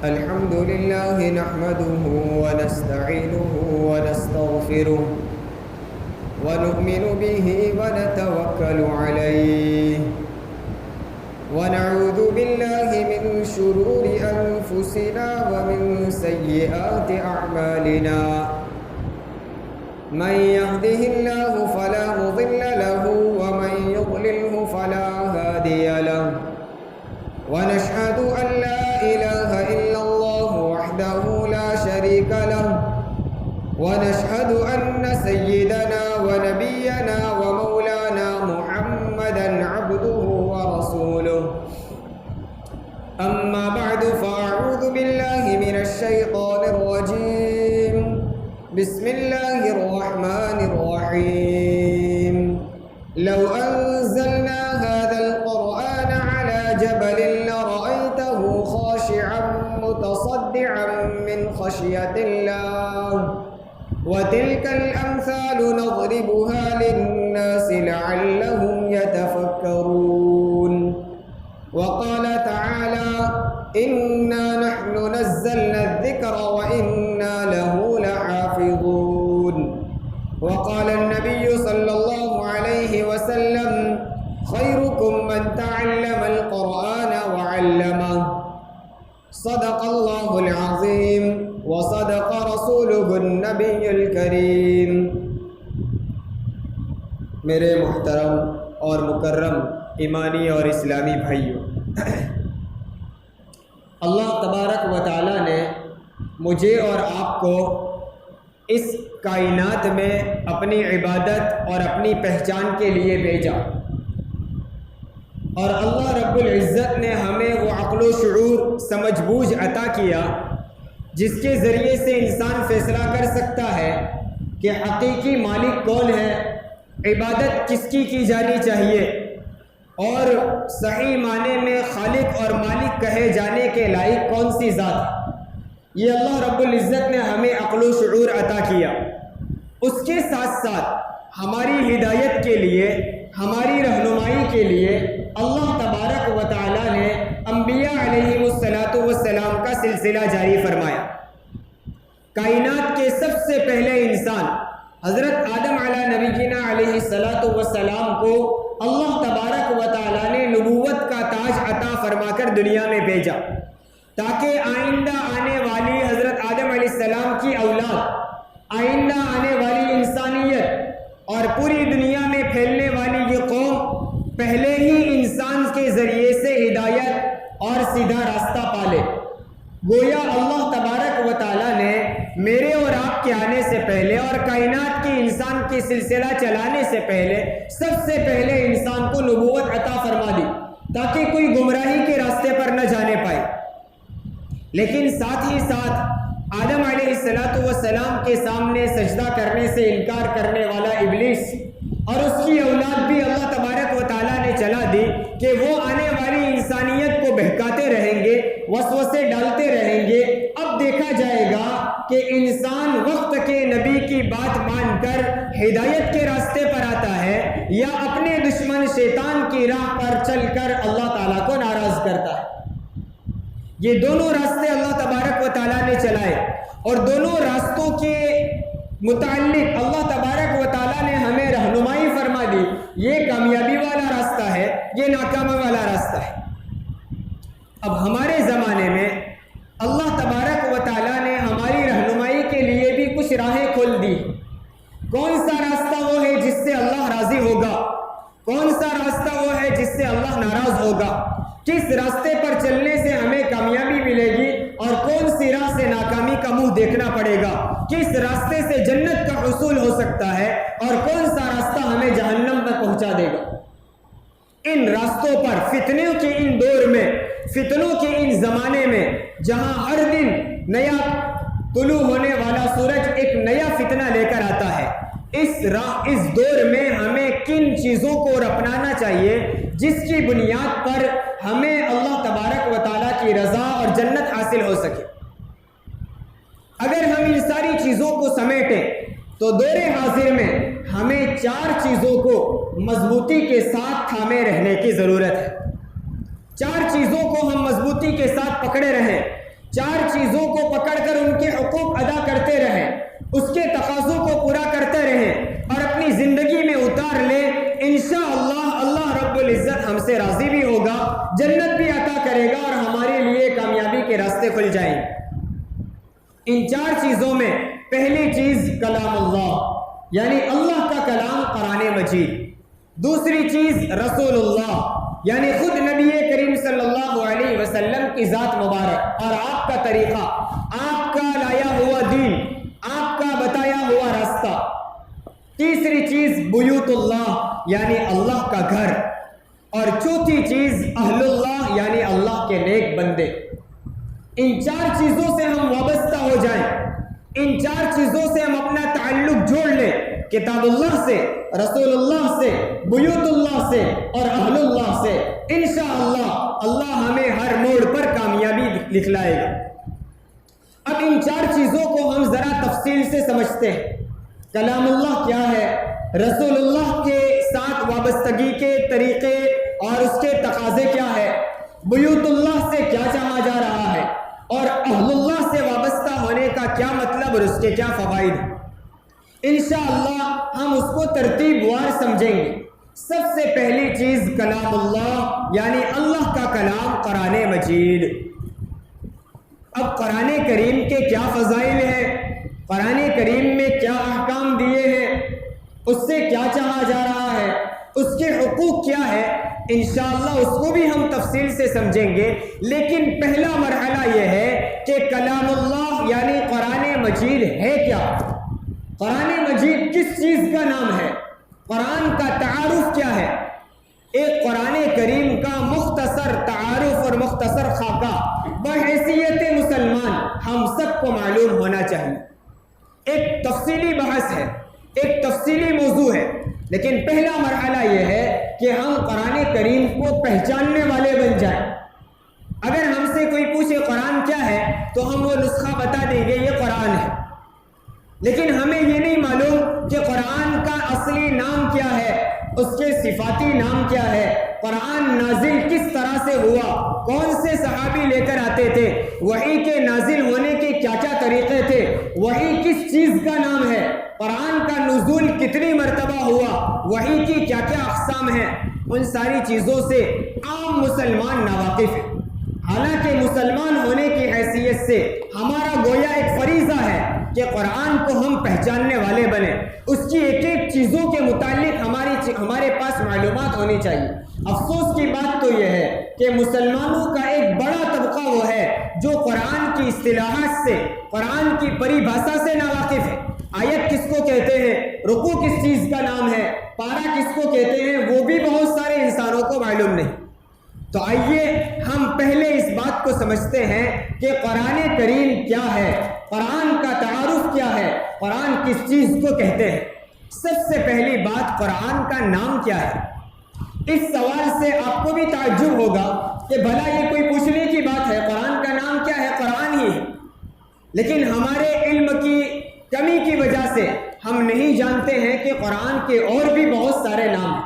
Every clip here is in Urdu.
الحمد لله نحمده ونستعينه ونستغفره ونؤمن به ونتوكل عليه ونعوذ بالله من شرور أنفسنا ومن سيئات أعمالنا من يهده الله فلا مضل له ومن يضلله فلا هادي له ونشهد أن لا إله إلا الله وحده لا شريك له ونشهد أن سيدنا ونبينا ومولانا محمدا عبده ورسوله أما بعد فأعوذ بالله من الشيطان الرجيم بسم الله الرحمن الرحيم لو أنزلنا هذا القرآن على جبل لرأيته خاشعا متصدعا من خشية الله وتلك الأمثال نضربها للناس لعلهم يتفكرون وقال تعالى إنا نحن نزلنا الذكر وإنا له لحافظون وقال النبي صلى الله عليه وسلم خيركم من تعلم القرآن وعلمه صدق الله العظيم وصدق رسوله النبي الكريم میرے محترم اور مکرم ایمانی اور اسلامی بھائیوں، اللہ تبارک و تعالیٰ نے مجھے اور آپ کو اس کائنات میں اپنی عبادت اور اپنی پہچان کے لیے بھیجا، اور اللہ رب العزت نے ہمیں وہ عقل و شعور سمجھ بوجھ عطا کیا جس کے ذریعے سے انسان فیصلہ کر سکتا ہے کہ حقیقی مالک کون ہے، عبادت کس کی جانی چاہیے، اور صحیح معنی میں خالق اور مالک کہے جانے کے لائق کون سی ذات ہے۔ یہ اللہ رب العزت نے ہمیں عقل و شعور عطا کیا۔ اس کے ساتھ ساتھ ہماری ہدایت کے لیے، ہماری رہنمائی کے لیے اللہ تبارک و تعالی نے انبیاء علیہم السلام کا سلسلہ جاری فرمایا۔ کائنات کے سب سے پہلے انسان حضرت آدم علیہ نبینا علیہ السلام کو اللہ تبارک و تعالی نے نبوت کا تاج عطا فرما کر دنیا میں بھیجا، تاکہ آئندہ آنے والی حضرت آدم علیہ السلام کی اولاد، آئندہ آنے والی انسانیت اور پوری دنیا میں پھیلنے والی یہ قوم پہلے ہی انسان کے ذریعے سے ہدایت اور سیدھا راستہ پالے۔ گویا اللہ تبارک و تعالی نے میرے اور آپ کے آنے سے پہلے اور کائنات کی انسان کی سلسلہ چلانے سے پہلے سب سے پہلے انسان کو نبوت عطا فرما دی، تاکہ کوئی گمراہی کے راستے پر نہ جانے پائے۔ لیکن ساتھ ہی ساتھ آدم علیہ السلام کے سامنے سجدہ کرنے سے انکار کرنے والا ابلیس اور اس کی اولاد بھی اللہ تبارک و تعالیٰ نے چلا دی کہ وہ آنے والی انسانیت کو بہکاتے رہیں گے، وسوسے ڈالتے رہیں گے۔ اب دیکھا جائے گا کہ انسان وقت کے نبی کی بات مان کر ہدایت کے راستے پر آتا ہے یا اپنے دشمن شیطان کی راہ پر چل کر اللہ تعالیٰ کو ناراض کرتا ہے۔ یہ دونوں راستے اللہ تبارک و تعالیٰ نے چلائے، اور دونوں راستوں کے متعلق اللہ تبارک و تعالیٰ نے ہمیں رہنمائی فرما دی، یہ کامیابی والا راستہ ہے، یہ ناکامی والا راستہ ہے۔ اب ہمارے زمانے میں اللہ تبارک و تعالیٰ نے ہماری رہنمائی کے لیے بھی کچھ راہیں کھول دی۔ کون سا راستہ وہ ہے جس سے اللہ راضی ہوگا، کون سا راستہ وہ ہے جس سے اللہ ناراض ہوگا، کس راستے پر چلنے سے ہمیں کامیابی ملے گی اور کون سی راہ سے ناکامی کا منہ دیکھنا پڑے گا، کس راستے سے جنت کا حصول ہو سکتا ہے اور کون سا راستہ ہمیں جہنم تک پہنچا دے گا۔ ان راستوں پر فتنوں کے ان دور میں، فتنوں کے ان زمانے میں جہاں ہر دن نیا طلوع ہونے والا سورج ایک نیا فتنہ لے کر آتا ہے، اس دور میں ہمیں کن چیزوں کو اپنانا چاہیے جس کی بنیاد پر ہمیں اللہ تبارک و تعالیٰ کی رضا اور جنت حاصل ہو سکے۔ اگر ہم ان ساری چیزوں کو سمیٹیں تو دور حاضر میں ہمیں 4 چیزوں کو مضبوطی کے ساتھ تھامے رہنے کی ضرورت ہے۔ 4 چیزوں کو ہم مضبوطی کے ساتھ پکڑے رہیں، 4 چیزوں کو پکڑ کر ان کے حقوق ادا کرتے رہیں، اس کے تقاضوں کو پورا کرتے رہیں اور اپنی زندگی میں اتار لیں، انشاءاللہ اللہ رب العزت ہم سے راضی بھی ہوگا، جنت بھی عطا کرے گا اور ہمارے لیے کامیابی کے راستے کھل جائیں گے۔ ان 4 چیزوں میں پہلی چیز کلام اللہ، یعنی اللہ کا کلام قرآن مجید۔ دوسری چیز رسول اللہ، یعنی خود نبی کریم صلی اللہ علیہ وسلم کی ذات مبارک اور آپ کا طریقہ، آپ کا لایا ہوا دین، آپ کا بتایا ہوا راستہ۔ تیسری چیز بیوت اللہ، یعنی اللہ کا گھر، اور چوتھی چیز اہل اللہ، یعنی اللہ کے نیک بندے۔ ان 4 چیزوں سے ہم وابستہ ہو جائیں، ان 4 چیزوں سے ہم اپنا تعلق جوڑ لیں، کتاب اللہ سے، رسول اللہ سے، بیوت اللہ سے اور اہل اللہ سے، انشاءاللہ اللہ ہمیں ہر موڑ پر کامیابی دکھلائے گا۔ اب ان 4 چیزوں کو ہم ذرا تفصیل سے سمجھتے ہیں۔ کلام اللہ کیا ہے، رسول اللہ کے ساتھ وابستگی کے طریقے اور اس کے تقاضے کیا ہے، بیوت اللہ سے کیا چاہا جا رہا ہے، اور اہل اللہ سے وابستہ ہونے کا کیا مطلب اور اس کے کیا فوائد ہیں۔ انشاءاللہ ہم اس کو ترتیب وار سمجھیں گے۔ سب سے پہلی چیز کلام اللہ، یعنی اللہ کا کلام قرآن مجید۔ اب قرآن کریم کے کیا فضائل ہیں، قرآن کریم میں کیا احکام دیے ہیں، اس سے کیا چاہا جا رہا ہے، اس کے حقوق کیا ہے، انشاءاللہ اس کو بھی ہم تفصیل سے سمجھیں گے۔ لیکن پہلا مرحلہ یہ ہے کہ کلام اللہ یعنی قرآن مجید ہے کیا، قرآن مجید کس چیز کا نام ہے، قرآن کا تعارف کیا ہے۔ ایک قرآن کریم کا مختصر تعارف اور مختصر خاکہ بحیثیت مسلمان ہم سب کو معلوم ہونا چاہیے۔ ایک تفصیلی بحث ہے، ایک تفصیلی موضوع ہے، لیکن پہلا مرحلہ یہ ہے کہ ہم قرآن کریم کو پہچاننے والے بن جائیں۔ اگر ہم سے کوئی پوچھے قرآن کیا ہے تو ہم وہ نسخہ بتا دیں گے یہ قرآن ہے، لیکن ہمیں یہ نہیں معلوم کہ قرآن کا اصلی نام کیا ہے، اس کے صفاتی نام کیا ہے، قرآن نازل کس طرح سے ہوا، کون سے صحابی لے کر آتے تھے، وحی کے نازل ہونے کے کیا کیا طریقے تھے، وحی کس چیز کا نام ہے، قرآن کا نزول کتنی مرتبہ ہوا، وحی کی کیا کیا اقسام ہیں، ان ساری چیزوں سے عام مسلمان ناواقف ہے۔ حالانکہ مسلمان ہونے کی حیثیت سے ہمارا گویا ایک فریضہ ہے کہ قرآن کو ہم پہچاننے والے بنیں، اس کی ایک ایک چیزوں کے متعلق ہمارے پاس معلومات ہونی چاہیے۔ افسوس کی بات تو یہ ہے کہ مسلمانوں کا ایک بڑا طبقہ وہ ہے جو قرآن کی اصطلاحات سے، قرآن کی پریبھاشا سے ناواقف ہے۔ آیت کس کو کہتے ہیں، رکوع کس چیز کا نام ہے، پارہ کس کو کہتے ہیں، وہ بھی بہت سارے انسانوں کو معلوم نہیں۔ تو آئیے ہم پہلے اس بات کو سمجھتے ہیں کہ قرآن کریم کیا ہے، قرآن کا تعارف کیا ہے، قرآن کس چیز کو کہتے ہیں۔ سب سے پہلی بات قرآن کا نام کیا ہے۔ اس سوال سے آپ کو بھی تعجب ہوگا کہ بھلا یہ کوئی پوچھنے کی بات ہے، قرآن کا نام کیا ہے، قرآن ہی ہے۔ لیکن ہمارے علم کی کمی کی وجہ سے ہم نہیں جانتے ہیں کہ قرآن کے اور بھی بہت سارے نام ہیں۔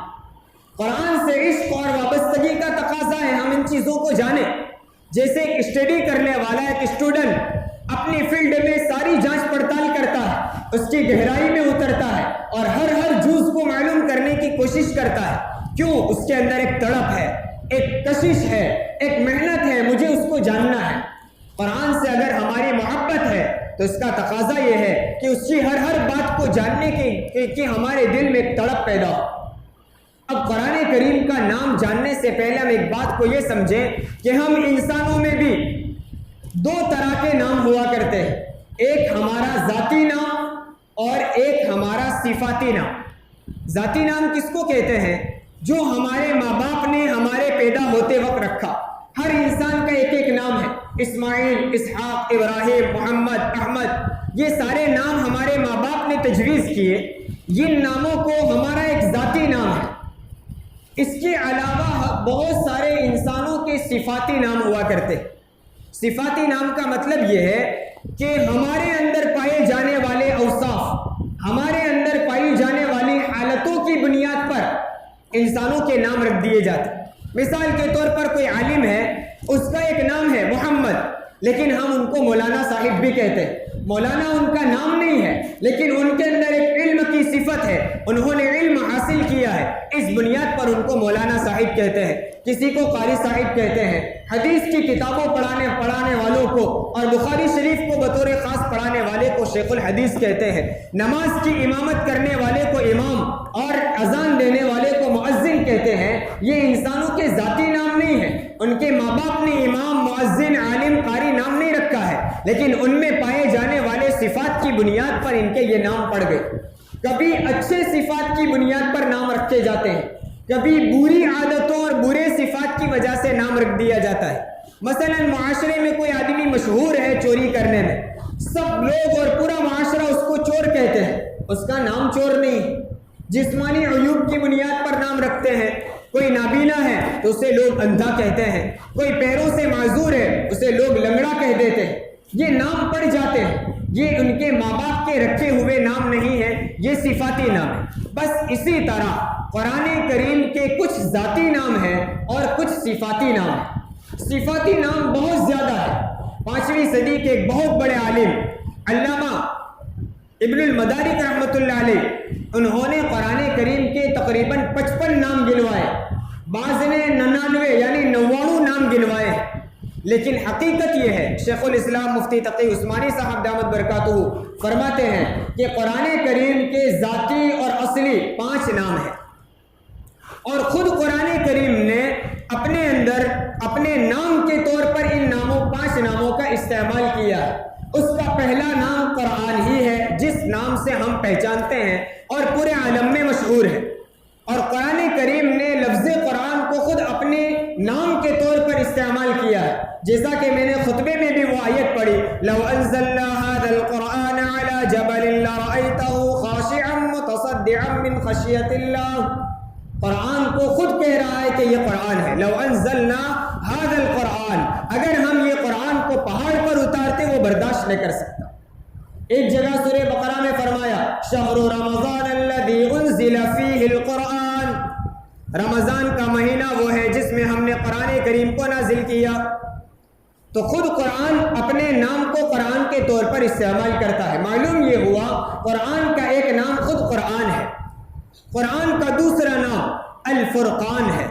قرآن سے عشق اور وابستگی کا تقاضا ہے ہم ان چیزوں کو جانیں۔ جیسے ایک اسٹڈی کرنے والا ایک اسٹوڈنٹ اپنی فیلڈ میں ساری جانچ پڑتال کرتا ہے، اس کی گہرائی میں اترتا ہے اور ہر جز کو معلوم کرنے کی کوشش کرتا ہے۔ کیوں؟ اس کے اندر ایک تڑپ ہے، ایک کشش ہے، ایک محنت ہے، مجھے اس کو جاننا ہے۔ قرآن سے اگر ہماری محبت ہے تو اس کا تقاضا یہ ہے کہ اس کی ہر بات کو جاننے کی ہمارے دل میں ایک تڑپ پیدا ہو۔ اب قرآن کریم کا نام جاننے سے پہلے ہم ایک بات کو یہ سمجھیں کہ ہم انسانوں میں بھی 2 طرح کے نام ہوا کرتے ہیں، ایک ہمارا ذاتی نام اور ایک ہمارا صفاتی نام۔ ذاتی نام کس کو کہتے ہیں؟ جو ہمارے ماں باپ نے ہمارے پیدا ہوتے وقت رکھا۔ ہر انسان کا ایک ایک نام ہے، اسماعیل، اسحاق، ابراہیم، محمد، احمد، یہ سارے نام ہمارے ماں باپ نے تجویز کیے۔ ان ناموں کو ہمارا ایک ذاتی نام ہے۔ اس کے علاوہ بہت سارے انسانوں کے صفاتی نام ہوا کرتے۔ صفاتی نام کا مطلب یہ ہے کہ ہمارے اندر پائے جانے والے اوصاف، ہمارے اندر پائی جانے والی حالتوں کی بنیاد پر انسانوں کے نام رکھ دیے جاتے۔ مثال کے طور پر کوئی عالم ہے، اس کا ایک نام ہے محمد، لیکن ہم ان کو مولانا صاحب بھی کہتے ہیں۔ مولانا ان کا نام نہیں ہے، لیکن ان کے اندر ایک علم کی صفت ہے، انہوں نے علم حاصل کیا ہے، اس بنیاد پر ان کو مولانا صاحب کہتے ہیں۔ کسی کو قاری صاحب کہتے ہیں، حدیث کی کتابوں پڑھانے والوں کو اور بخاری شریف کو بطور خاص پڑھانے والے کو شیخ الحدیث کہتے ہیں، نماز کی امامت کرنے والے کو امام اور اذان دینے والے کو مؤذن کہتے ہیں۔ یہ انسانوں کے ذاتی نام نہیں ہیں، ان کے ماں باپ نے امام، مؤذن، عالم، قاری نام نہیں رکھا ہے، لیکن ان میں پائے جانے والے صفات کی بنیاد پر ان کے یہ نام پڑ گئے۔ کبھی اچھے صفات کی بنیاد پر نام رکھے جاتے ہیں، کبھی بری عادتوں اور برے صفات کی وجہ سے نام رکھ دیا جاتا ہے۔ مثلا معاشرے میں کوئی آدمی مشہور ہے چوری کرنے میں، سب لوگ اور پورا معاشرہ اس کو چور کہتے ہیں، اس کا نام چور نہیں۔ جسمانی عیوب کی بنیاد پر نام رکھتے ہیں، کوئی نابینا ہے تو اسے لوگ اندھا کہتے ہیں، کوئی پیروں سے معذور ہے اسے لوگ لنگڑا کہہ دیتے ہیں۔ یہ نام پڑ جاتے ہیں، یہ ان کے ماں باپ کے رکھے ہوئے نام نہیں ہیں، یہ صفاتی نام ہے۔ بس اسی طرح قرآن کریم کے کچھ ذاتی نام ہیں اور کچھ صفاتی نام ہیں۔ صفاتی نام بہت زیادہ ہے۔ 5ویں صدی کے ایک بہت بڑے عالم علامہ ابن المدارک رحمۃ اللہ علیہ، انہوں نے قرآن کریم کے تقریباً 55 نام گنوائے، بعض نے 99 یعنی 99 نام گنوائے ہیں۔ لیکن حقیقت یہ ہے، شیخ الاسلام مفتی تقی عثمانی صاحب دامت برکاتہ فرماتے ہیں کہ قرآن کریم کے ذاتی اور اصلی 5 نام ہیں، اور خود قرآن کریم نے اپنے اندر اپنے نام کے طور پر ان 5 ناموں کا استعمال کیا ہے۔ اس کا پہلا نام قرآن ہی ہے، جس نام سے ہم پہچانتے ہیں اور پورے عالم میں مشہور ہے، اور قرآن کریم نے لفظ قرآن کو خود اپنے نام کے طور پر استعمال کیا ہے، جیسا کہ میں نے خطبے میں بھی وہ آیت پڑھی، لو انزلنا هذا القرآن على جبل لرأيته خاشعا متصدعا من خشية الله۔ قرآن کو خود کہہ رہا ہے کہ یہ قرآن ہے، لو انزلنا هذا القرآن، اگر ہم یہ قرآن کو پہاڑ پر اتارتے وہ برداشت نہیں کر سکتا۔ ایک جگہ سورہ بقرہ میں فرمایا شہر رمضان الذي انزل فيه القرآن، رمضان کا مہینہ وہ ہے جس میں ہم نے قرآن کریم کو نازل کیا۔ تو خود قرآن اپنے نام کو قرآن کے طور پر استعمال کرتا ہے۔ معلوم یہ ہوا قرآن کا ایک نام خود قرآن ہے، قرآن کا دوسرا نام الفرقان ہے،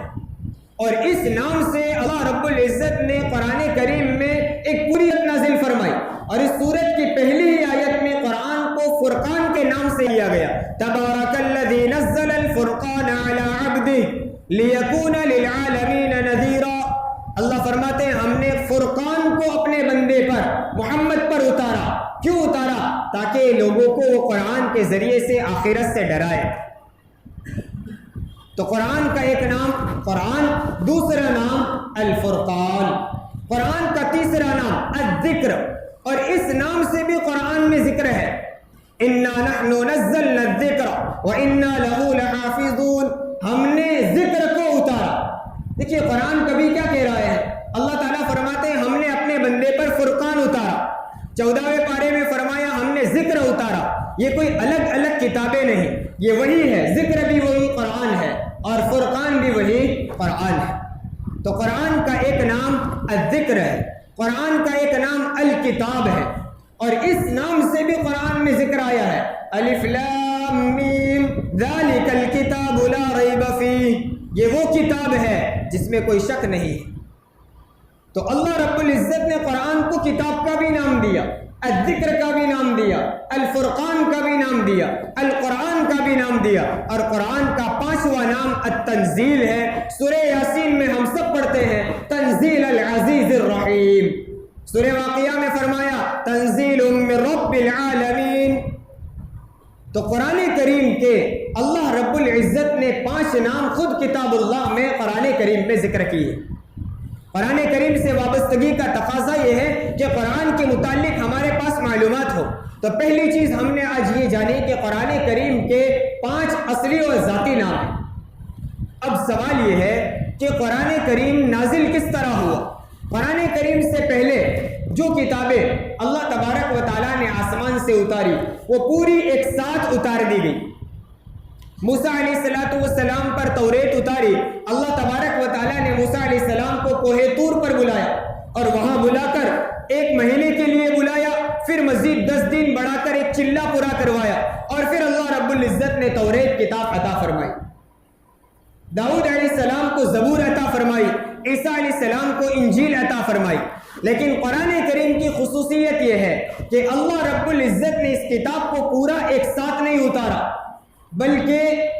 اور اس نام سے اللہ رب العزت نے قرآن کریم میں ایک پوری آیت نازل فرمائی، اور اس سورت کی پہلی ہی آیت میں قرآن کو فرقان کے نام سے لیا گیا، تبارک الذی نزل الفرقان علی عبدہ لیکون للعالمین نذیرا۔ اللہ فرماتے ہیں ہم نے فرقان کو اپنے بندے پر، محمد پر اتارا۔ کیوں اتارا؟ تاکہ لوگوں کو وہ قرآن کے ذریعے سے آخرت سے ڈرائے۔ تو قرآن کا ایک نام قرآن، دوسرا نام الفرقان، قرآن کا تیسرا نام الذکر، اور اس نام سے بھی قرآن میں ذکر ہے، انا نحن نزلنا الذکر وانا له لحافظون، ہم نے ذکر کو اتارا۔ دیکھیے قرآن کبھی کیا کہہ رہا ہے، اللہ تعالیٰ فرماتے ہیں ہم نے اپنے بندے پر فرقان اتارا، 14ویں پارے میں فرمایا ہم نے ذکر اتارا۔ یہ کوئی الگ الگ کتابیں نہیں، یہ وہی ہے، ذکر بھی وہی قرآن ہے اور فرقان بھی وہی قرآن ہے۔ تو قرآن کا ایک نام الذکر ہے، قرآن کا ایک نام الکتاب ہے، اور اس نام سے بھی قرآن میں ذکر آیا ہے، الف لام میم ذالک الکتاب لا ریب فیہ، یہ وہ کتاب ہے جس میں کوئی شک نہیں ہے۔ تو اللہ رب العزت نے قرآن کو کتاب کا بھی نام دیا، الذکر کا بھی نام دیا، الفرقان کا بھی نام دیا، القرآن کا بھی نام دیا، اور قرآن کا 5واں نام التنزیل ہے۔ سورہ یاسین میں ہم سب پڑھتے ہیں تنزیل العزیز الرحیم، سورہ واقعہ میں فرمایا تنزیل من رب العالمین۔ تو قرآن کریم کے اللہ رب العزت نے 5 نام خود کتاب اللہ میں قرآن کریم میں ذکر کیے۔ قرآن کریم سے وابستگی کا تقاضا یہ ہے کہ قرآن کے متعلق ہمارے پاس معلومات ہو۔ تو پہلی چیز ہم نے آج یہ جانی کہ قرآن کریم کے 5 اصلی اور ذاتی نام ہیں۔ اب سوال یہ ہے کہ قرآن کریم نازل کس طرح ہوا؟ قرآن کریم سے پہلے جو کتابیں اللہ تبارک و تعالیٰ نے آسمان سے اتاری وہ پوری ایک ساتھ اتار دی گئی۔ موسیٰ علیہ السلام پر توریت اتاری، اللہ تبارک و تعالیٰ نے موسیٰ علیہ السلام کو کوہ طور پر بلایا اور وہاں بلا کر 1 مہینے کے لیے بلایا، پھر مزید 10 دن بڑھا کر ایک چلہ پورا کروایا، اور پھر اللہ رب العزت نے توریت کتاب عطا فرمائی، داؤد علیہ السلام کو زبور عطا فرمائی، عیسیٰ علیہ السلام کو انجیل عطا فرمائی۔ لیکن قرآن کریم کی خصوصیت یہ ہے کہ اللہ رب العزت نے اس کتاب کو پورا ایک ساتھ نہیں اتارا، بلکہ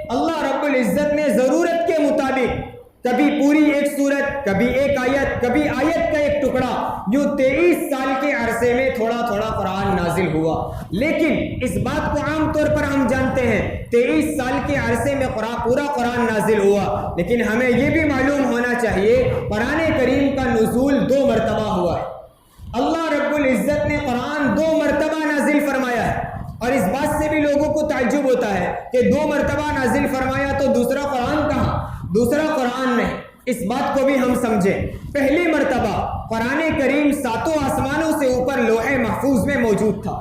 اللہ رب العزت نے ضرورت کے مطابق کبھی پوری ایک سورت، کبھی ایک آیت، کبھی آیت کا ایک ٹکڑا، جو 23 سال کے عرصے میں تھوڑا تھوڑا قرآن نازل ہوا۔ لیکن اس بات کو عام طور پر ہم جانتے ہیں 23 سال کے عرصے میں پورا قرآن نازل ہوا، لیکن ہمیں یہ بھی معلوم ہونا چاہیے قرآن کریم کا نزول 2 مرتبہ ہوا ہے۔ اللہ رب العزت نے قرآن 2 مرتبہ نازل فرمایا ہے، اور اس بات سے بھی لوگوں کو تعجب ہوتا ہے کہ 2 مرتبہ نازل فرمایا تو دوسرا قرآن کہاں؟ دوسرا قرآن نہیں۔ اس بات کو بھی ہم سمجھیں، پہلی مرتبہ قرآن کریم 7 آسمانوں سے اوپر لوح محفوظ میں موجود تھا۔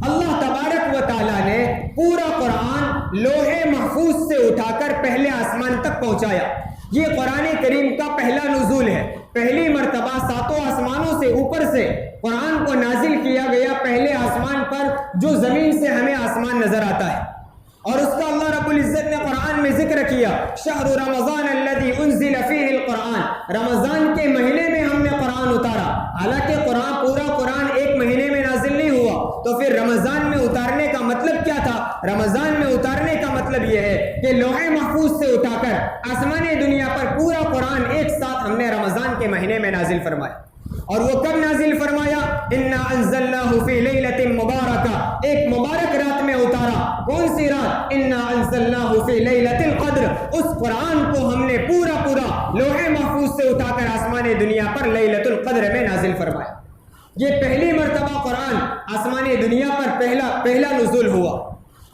اللہ تبارک و تعالیٰ نے پورا قرآن لوح محفوظ سے اٹھا کر پہلے آسمان تک پہنچایا۔ یہ قرآن کریم کا پہلا نزول ہے، پہلی مرتبہ 7 آسمانوں سے اوپر سے قرآن کو نازل کیا گیا پہلے آسمان پر، جو زمین سے ہمیں آسمان نظر آتا ہے، اور اس کا اللہ رب العزت نے قرآن میں ذکر کیا، شہر رمضان الذی انزل فیہ القرآن، رمضان کے مہینے میں ہم نے قرآن اتارا۔ حالانکہ پورا قرآن 1 مہینے میں نازل نہیں ہوا، تو پھر رمضان میں اتارنے کا مطلب کیا تھا؟ رمضان میں اتارنے کا مطلب یہ ہے کہ لوح محفوظ سے اٹھا کر آسمان دنیا پر پورا قرآن ایک ساتھ ہم نے رمضان کے مہینے میں نازل فرمایا۔ اور وہ کب نازل فرمایا؟ انا انزلناہ فی لیلۃ مبارکہ، ایک مبارک رات میں اتارا۔ کون سی رات؟ انا انزلناہ فی لیلۃ القدر، اس قرآن کو ہم نے پورا لوح محفوظ سے اٹھا کر آسمان دنیا پر لیلۃ القدر میں نازل فرمایا۔ یہ پہلی مرتبہ قرآن آسمان دنیا پر پہلا نزول ہوا۔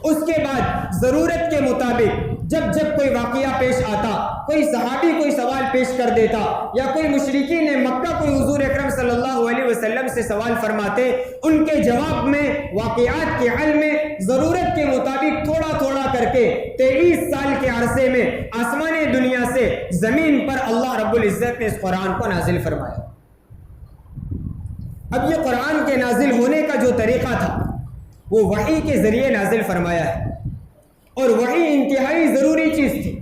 اس کے بعد ضرورت کے مطابق جب کوئی واقعہ پیش آتا، کوئی صحابی کوئی سوال پیش کر دیتا، یا کوئی مشرکین مکہ کوئی حضور اکرم صلی اللہ علیہ وسلم سے سوال فرماتے، ان کے جواب میں واقعات کے حل میں ضرورت کے مطابق تھوڑا کر کے 23 سال کے عرصے میں آسمان دنیا سے زمین پر اللہ رب العزت نے اس قرآن کو نازل فرمایا۔ اب یہ قرآن کے نازل ہونے کا جو طریقہ تھا وہ وحی کے ذریعے نازل فرمایا ہے، اور وحی انتہائی ضروری چیز تھی،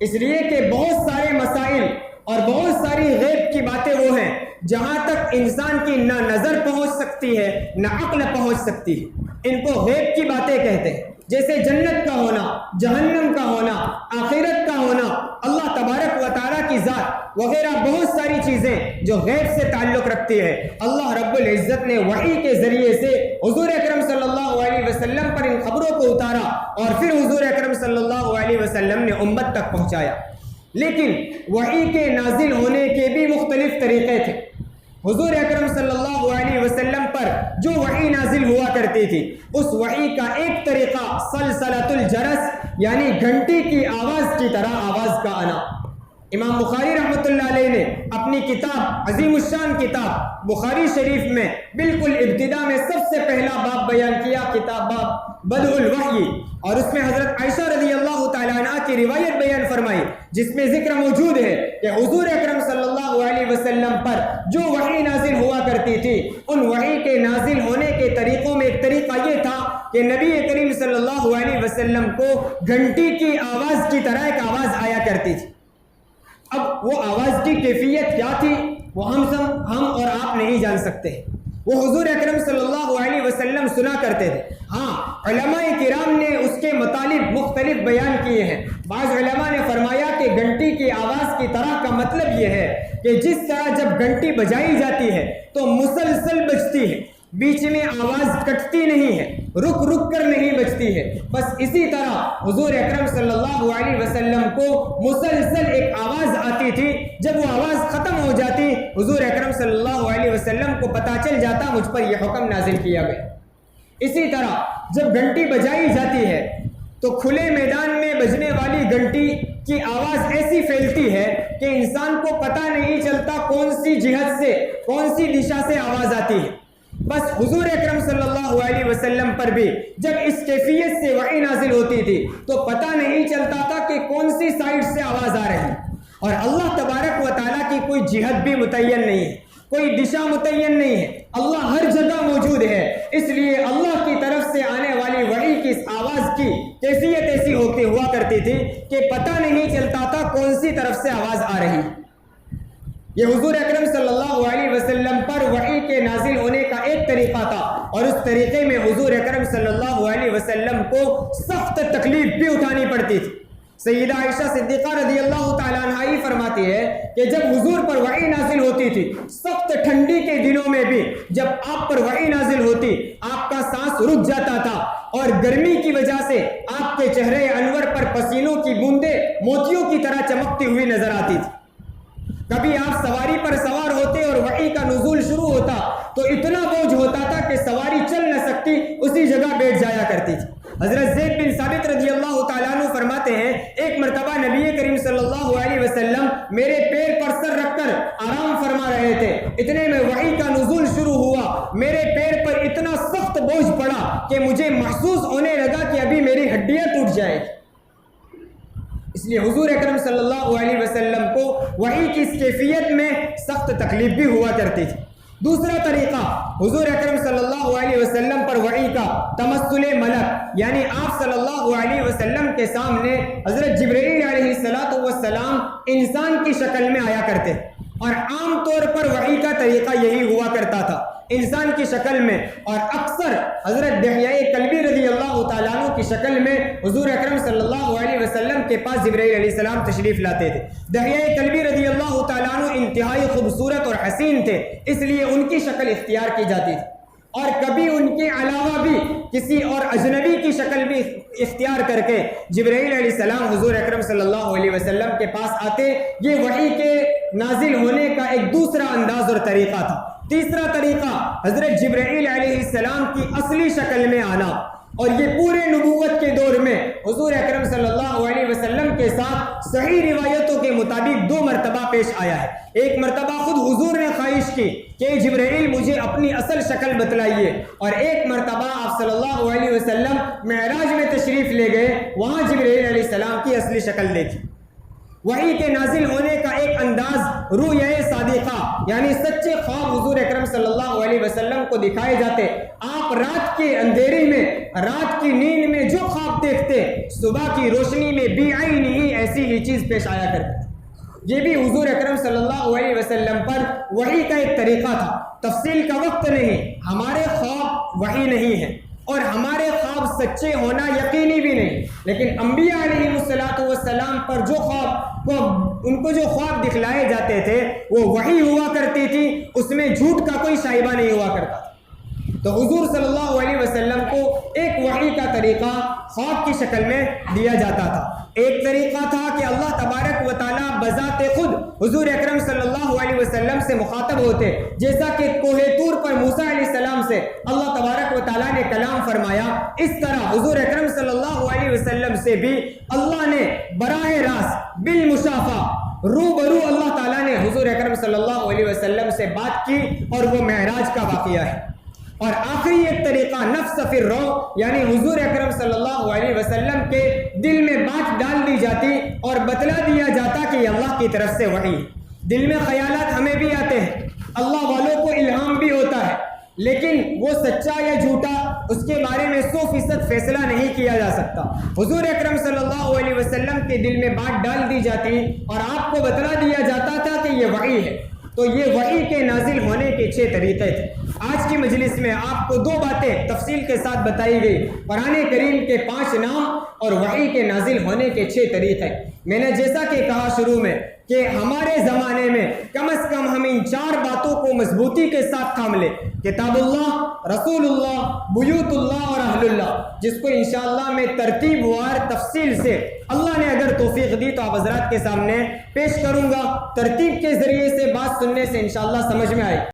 اس لیے کہ بہت سارے مسائل اور بہت ساری غیب کی باتیں وہ ہیں جہاں تک انسان کی نہ نظر پہنچ سکتی ہے نہ عقل پہنچ سکتی ہے، ان کو غیب کی باتیں کہتے ہیں، جیسے جنت کا ہونا، جہنم کا ہونا، آخرت کا ہونا، اللہ تبارک و تعالیٰ کی ذات وغیرہ بہت ساری چیزیں جو غیب سے تعلق رکھتی ہے۔ اللہ رب العزت نے وحی کے ذریعے سے حضور اکرم صلی اللہ علیہ وسلم پر ان خبروں کو اتارا، اور پھر حضور اکرم صلی اللہ علیہ وسلم نے امت تک پہنچایا۔ لیکن وحی کے نازل ہونے کے بھی مختلف طریقے تھے۔ حضور اکرم صلی اللہ علیہ وسلم پر جو وحی نازل ہوا کرتی تھی، اس وحی کا ایک طریقہ سلسلۃ الجرس، یعنی گھنٹی کی آواز کی طرح آواز کا آنا۔ امام بخاری رحمۃ اللہ علیہ نے اپنی کتاب عظیم الشان کتاب بخاری شریف میں بالکل ابتدا میں سب سے پہلا باب بیان کیا، کتاب باب بدء الوحی، اور اس میں حضرت عائشہ رضی اللہ تعالیٰ عنہ کی روایت بیان فرمائی، جس میں ذکر موجود ہے کہ حضور اکرم صلی اللہ علیہ وسلم پر جو وحی نازل ہوا کرتی تھی، ان وحی کے نازل ہونے کے طریقوں میں ایک طریقہ یہ تھا کہ نبی کریم صلی اللہ علیہ وسلم کو گھنٹی کی آواز کی طرح ایک آواز آیا کرتی تھی۔ اب وہ آواز کی کیفیت کیا تھی وہ ہم اور آپ نہیں جان سکتے، وہ حضور اکرم صلی اللہ علیہ وسلم سنا کرتے تھے۔ ہاں، علماء کرام نے اس کے مطالب مختلف بیان کیے ہیں۔ بعض علماء نے فرمایا کہ گھنٹی کی آواز کی طرح کا مطلب یہ ہے کہ جس طرح جب گھنٹی بجائی جاتی ہے تو مسلسل بجتی ہے، بیچ میں آواز کٹتی نہیں ہے، رک کر نہیں بجتی ہے، بس اسی طرح حضور اکرم صلی اللہ علیہ وسلم کو مسلسل ایک آواز آتی تھی۔ جب وہ آواز ختم ہو جاتی، حضور اکرم صلی اللہ علیہ وسلم کو پتہ چل جاتا مجھ پر یہ حکم نازل کیا گیا۔ اسی طرح جب گھنٹی بجائی جاتی ہے تو کھلے میدان میں بجنے والی گھنٹی کی آواز ایسی پھیلتی ہے کہ انسان کو پتہ نہیں چلتا کون سی جہت سے، کون سی دشا سے آواز آتی ہے۔ بس حضور اکرم صلی اللہ علیہ وسلم پر بھی جب اس کیفیت سے وحی نازل ہوتی تھی تو پتہ نہیں چلتا تھا کہ کون سی سائڈ سے آواز آ رہی، اور اللہ تبارک و تعالیٰ کی کوئی جہت بھی متعین نہیں ہے، کوئی دشا متعین نہیں ہے، اللہ ہر جگہ موجود ہے۔ اس لیے اللہ کی طرف سے آنے والی وحی کی اس آواز کی کیفیت ایسی ہوا کرتی تھی کہ پتہ نہیں چلتا تھا کون سی طرف سے آواز آ رہی۔ یہ حضور اکرم صلی اللہ علیہ وسلم پر وحی کے نازل ہونے کا ایک طریقہ تھا، اور اس طریقے میں حضور اکرم صلی اللہ علیہ وسلم کو سخت تکلیف بھی اٹھانی پڑتی تھی۔ سیدہ عائشہ صدیقہ رضی اللہ تعالیٰ عنہ فرماتی ہے کہ جب حضور پر وحی نازل ہوتی تھی، سخت ٹھنڈی کے دنوں میں بھی جب آپ پر وحی نازل ہوتی، آپ کا سانس رک جاتا تھا، اور گرمی کی وجہ سے آپ کے چہرے انور پر پسینوں کی بوندیں موتیوں کی طرح چمکتی ہوئی نظر آتی تھی۔ کبھی آپ سواری پر سوار ہوتے اور وحی کا نزول شروع ہوتا تو اتنا بوجھ ہوتا تھا کہ سواری چل نہ سکتی، اسی جگہ بیٹھ جایا کرتی تھی۔ حضرت زید بن ثابت رضی اللہ تعالیٰ عنہ فرماتے ہیں، ایک مرتبہ نبی کریم صلی اللہ علیہ وسلم میرے پیر پر سر رکھ کر آرام فرما رہے تھے، اتنے میں وحی کا نزول شروع ہوا، میرے پیر پر اتنا سخت بوجھ پڑا کہ مجھے محسوس ہونے لگا کہ ابھی میری ہڈیاں ٹوٹ جائیں۔ اس لیے حضور اکرم صلی اللہ علیہ وسلم کو وحی کی اس کیفیت میں سخت تکلیف بھی ہوا کرتی تھی۔ دوسرا طریقہ حضور اکرم صلی اللہ علیہ وسلم پر وحی کا تمثل ملک، یعنی آپ صلی اللہ علیہ وسلم کے سامنے حضرت جبرائیل علیہ السلام انسان کی شکل میں آیا کرتے، اور عام طور پر وحی کا طریقہ یہی ہوا کرتا تھا، انسان کی شکل میں، اور اکثر حضرت دحیہ کلبی رضی اللہ تعالیٰ عنہ کی شکل میں حضور اکرم صلی اللہ علیہ وسلم کے پاس جبرائیل علیہ السلام تشریف لاتے تھے۔ دحیہ کلبی رضی اللہ تعالیٰ عنہ انتہائی خوبصورت اور حسین تھے، اس لیے ان کی شکل اختیار کی جاتی تھی، اور کبھی ان کے علاوہ بھی کسی اور اجنبی کی شکل بھی اختیار کر کے جبرائیل علیہ السلام حضور اکرم صلی اللہ علیہ وسلم کے پاس آتے۔ یہ وحی کے نازل ہونے کا ایک دوسرا انداز اور طریقہ تھا۔ تیسرا طریقہ حضرت جبرائیل علیہ السلام کی اصلی شکل میں آنا، اور یہ پورے نبوت کے دور میں حضور اکرم صلی اللہ علیہ وسلم کے ساتھ صحیح روایتوں کے مطابق 2 مرتبہ پیش آیا ہے۔ ایک مرتبہ خود حضور نے خواہش کی کہ جبرائیل مجھے اپنی اصل شکل بتلائیے، اور ایک مرتبہ آپ صلی اللہ علیہ وسلم معراج میں تشریف لے گئے، وہاں جبرائیل علیہ السلام کی اصلی شکل دیکھی۔ وحی کے نازل ہونے کا ایک انداز رؤیا صادقہ، یعنی سچے خواب حضور اکرم صلی اللہ علیہ وسلم کو دکھائے جاتے۔ آپ رات کے اندھیرے میں، رات کی نیند میں جو خواب دیکھتے، صبح کی روشنی میں بعینہ ایسی ہی چیز پیش آیا کرتی۔ یہ بھی حضور اکرم صلی اللہ علیہ وسلم پر وحی کا ایک طریقہ تھا۔ تفصیل کا وقت نہیں، ہمارے خواب وحی نہیں ہے، اور ہمارے خواب سچے ہونا یقینی بھی نہیں، لیکن انبیاء علیہ السلام پر جو ان کو جو خواب دکھلائے جاتے تھے وہ وحی ہوا کرتی تھی، اس میں جھوٹ کا کوئی شائبہ نہیں ہوا کرتا۔ تو حضور صلی اللہ علیہ وسلم کو ایک وحی کا طریقہ خواب کی شکل میں دیا جاتا تھا۔ ایک طریقہ تھا کہ اللہ تبارک و تعالیٰ بذات خود حضور اکرم صلی اللہ علیہ وسلم سے مخاطب ہوتے، جیسا کہ کوہ طور پر موسیٰ علیہ السلام سے اللہ تبارک و تعالیٰ نے کلام فرمایا، اس طرح حضور اکرم صلی اللہ علیہ وسلم سے بھی اللہ نے براہ راست بالمشافہ روبرو اللہ تعالیٰ نے حضور اکرم صلی اللہ علیہ وسلم سے بات کی، اور وہ معراج کا واقعہ ہے۔ اور آخری ایک طریقہ نفس فی الروح، یعنی حضور اکرم صلی اللہ علیہ وسلم کے دل میں بات ڈال دی جاتی اور بتلا دیا جاتا کہ یہ اللہ کی طرف سے وحی۔ دل میں خیالات ہمیں بھی آتے ہیں، اللہ والوں کو الہام بھی ہوتا ہے، لیکن وہ سچا یا جھوٹا اس کے بارے میں 100% فیصلہ نہیں کیا جا سکتا۔ حضور اکرم صلی اللہ علیہ وسلم کے دل میں بات ڈال دی جاتی اور آپ کو بتلا دیا جاتا تھا کہ یہ وحی ہے۔ تو یہ وحی کے نازل ہونے کے 6 طریقے تھے۔ آج کی مجلس میں آپ کو 2 باتیں تفصیل کے ساتھ بتائی گئی، قرآن کریم کے 5 نام اور وحی کے نازل ہونے کے 6 طریقے۔ میں نے جیسا کہ کہا شروع میں کہ ہمارے زمانے میں کم از کم ہم ان 4 باتوں کو مضبوطی کے ساتھ تھام لیں: کتاب اللہ، رسول اللہ، بیوت اللہ اور اہل اللہ، جس کو انشاءاللہ میں ترتیب وار تفصیل سے اللہ نے اگر توفیق دی تو آپ حضرات کے سامنے پیش کروں گا۔ ترتیب کے ذریعے سے بات سننے سے انشاءاللہ سمجھ میں آئے۔